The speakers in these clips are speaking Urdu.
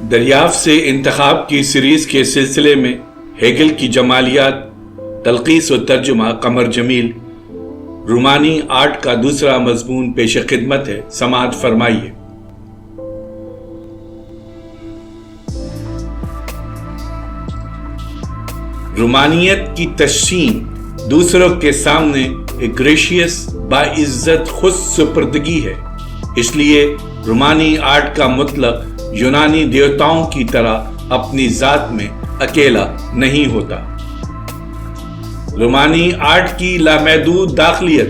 دریافت سے انتخاب کی سیریز کے سلسلے میں ہیگل کی جمالیات، تلخیص و ترجمہ قمر جمیل، رومانی آرٹ کا دوسرا مضمون پیش خدمت ہے، سماعت فرمائیے۔ رومانیت کی تشہین دوسروں کے سامنے ایک گریشیس باعزت خود سپردگی ہے، اس لیے رومانی آرٹ کا مطلق یونانی دیوتاؤں کی طرح اپنی ذات میں اکیلا نہیں ہوتا۔ رومانی آرٹ کی لامحدود داخلیت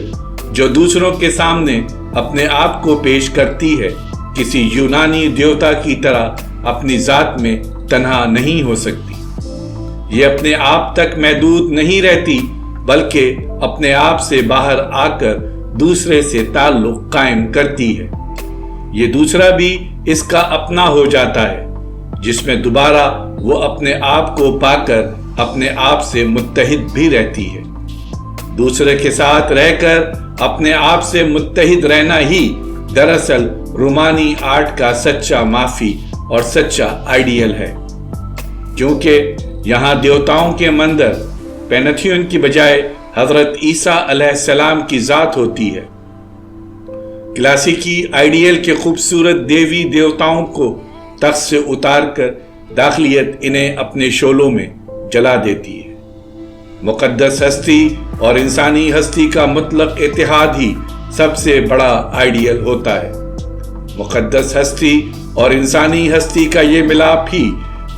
جو دوسروں کے سامنے اپنے آپ کو پیش کرتی ہے، کسی یونانی دیوتا کی طرح اپنی ذات میں تنہا نہیں ہو سکتی۔ یہ اپنے آپ تک محدود نہیں رہتی، بلکہ اپنے آپ سے باہر آ کر دوسرے سے تعلق قائم کرتی ہے۔ یہ دوسرا بھی اس کا اپنا ہو جاتا ہے، جس میں دوبارہ وہ اپنے آپ کو پا کر اپنے آپ سے متحد بھی رہتی ہے۔ دوسرے کے ساتھ رہ کر اپنے آپ سے متحد رہنا ہی دراصل رومانی آرٹ کا سچا مافی اور سچا آئیڈیل ہے، کیونکہ یہاں دیوتاؤں کے مندر پینتھیون کی بجائے حضرت عیسیٰ علیہ السلام کی ذات ہوتی ہے۔ کلاسیکی آئیڈیل کے خوبصورت دیوی دیوتاؤں کو تخت سے اتار کر داخلیت انہیں اپنے شعلوں میں جلا دیتی ہے۔ مقدس ہستی اور انسانی ہستی کا مطلق اتحاد ہی سب سے بڑا آئیڈیل ہوتا ہے۔ مقدس ہستی اور انسانی ہستی کا یہ ملاپ ہی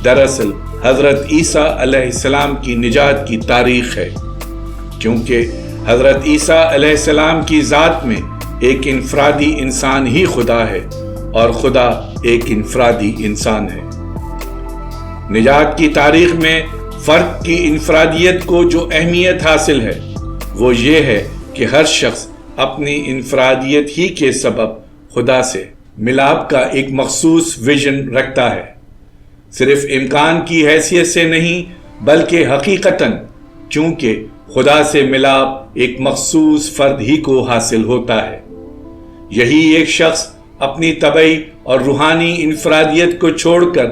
دراصل حضرت عیسیٰ علیہ السلام کی نجات کی تاریخ ہے، کیونکہ حضرت عیسیٰ علیہ السلام کی ذات میں ایک انفرادی انسان ہی خدا ہے اور خدا ایک انفرادی انسان ہے۔ نجات کی تاریخ میں فرد کی انفرادیت کو جو اہمیت حاصل ہے وہ یہ ہے کہ ہر شخص اپنی انفرادیت ہی کے سبب خدا سے ملاپ کا ایک مخصوص ویژن رکھتا ہے، صرف امکان کی حیثیت سے نہیں بلکہ حقیقتاً، چونکہ خدا سے ملاپ ایک مخصوص فرد ہی کو حاصل ہوتا ہے۔ یہی ایک شخص اپنی طبعی اور روحانی انفرادیت کو چھوڑ کر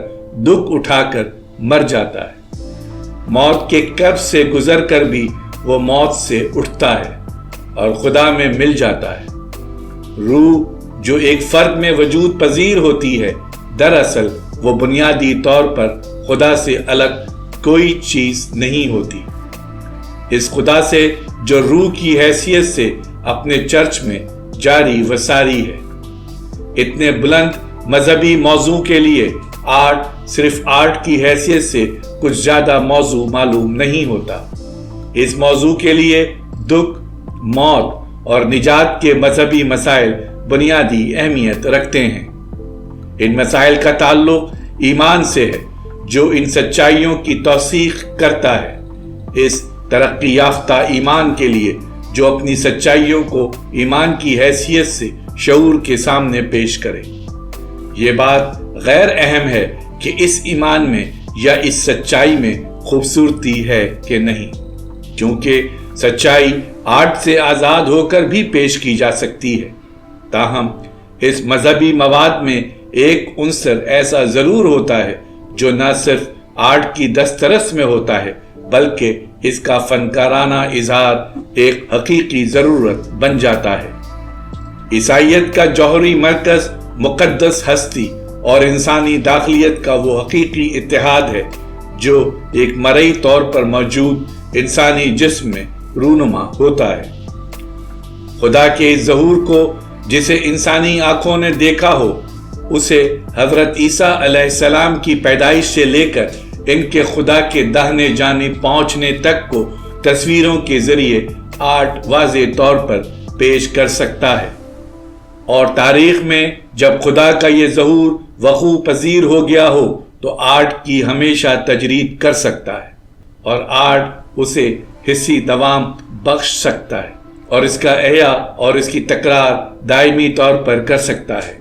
دکھ اٹھا کر مر جاتا ہے۔ موت کے کرب سے گزر کر بھی وہ موت سے اٹھتا ہے اور خدا میں مل جاتا ہے۔ روح جو ایک فرد میں وجود پذیر ہوتی ہے، دراصل وہ بنیادی طور پر خدا سے الگ کوئی چیز نہیں ہوتی۔ اس خدا سے جو روح کی حیثیت سے اپنے چرچ میں جاری و ساری ہے۔ اتنے بلند مذہبی موضوع کے لیے آرٹ صرف آرٹ کی حیثیت سے کچھ زیادہ موضوع معلوم نہیں ہوتا۔ اس موضوع کے لیے دکھ، موت اور نجات کے مذہبی مسائل بنیادی اہمیت رکھتے ہیں۔ ان مسائل کا تعلق ایمان سے ہے جو ان سچائیوں کی توثیق کرتا ہے، اس ترقی یافتہ ایمان کے لیے جو اپنی سچائیوں کو ایمان کی حیثیت سے شعور کے سامنے پیش کرے۔ یہ بات غیر اہم ہے کہ اس ایمان میں یا اس سچائی میں خوبصورتی ہے کہ نہیں، کیونکہ سچائی آرٹ سے آزاد ہو کر بھی پیش کی جا سکتی ہے۔ تاہم اس مذہبی مواد میں ایک عنصر ایسا ضرور ہوتا ہے جو نہ صرف آرٹ کی دسترس میں ہوتا ہے بلکہ اس کا فنکارانہ اظہار ایک حقیقی ضرورت بن جاتا ہے۔ عیسائیت کا جوہری مرکز مقدس ہستی اور انسانی داخلیت کا وہ حقیقی اتحاد ہے جو ایک مرئی طور پر موجود انسانی جسم میں رونما ہوتا ہے۔ خدا کے اس ظہور کو جسے انسانی آنکھوں نے دیکھا ہو، اسے حضرت عیسیٰ علیہ السلام کی پیدائش سے لے کر ان کے خدا کے داہنے جانب پہنچنے تک کو تصویروں کے ذریعے آرٹ واضح طور پر پیش کر سکتا ہے۔ اور تاریخ میں جب خدا کا یہ ظہور وقوع پذیر ہو گیا ہو تو آرٹ کی ہمیشہ تجرید کر سکتا ہے، اور آرٹ اسے حصی دوام بخش سکتا ہے اور اس کا احیاء اور اس کی تکرار دائمی طور پر کر سکتا ہے۔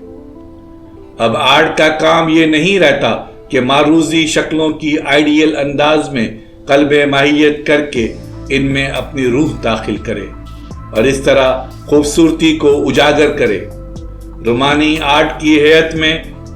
اب آرٹ کا کام یہ نہیں رہتا کہ معروضی شکلوں کی آئیڈیل انداز میں قلب ماہیت کر کے ان میں اپنی روح داخل کرے اور اس طرح خوبصورتی کو اجاگر کرے۔ رومانی آرٹ کی حیت میں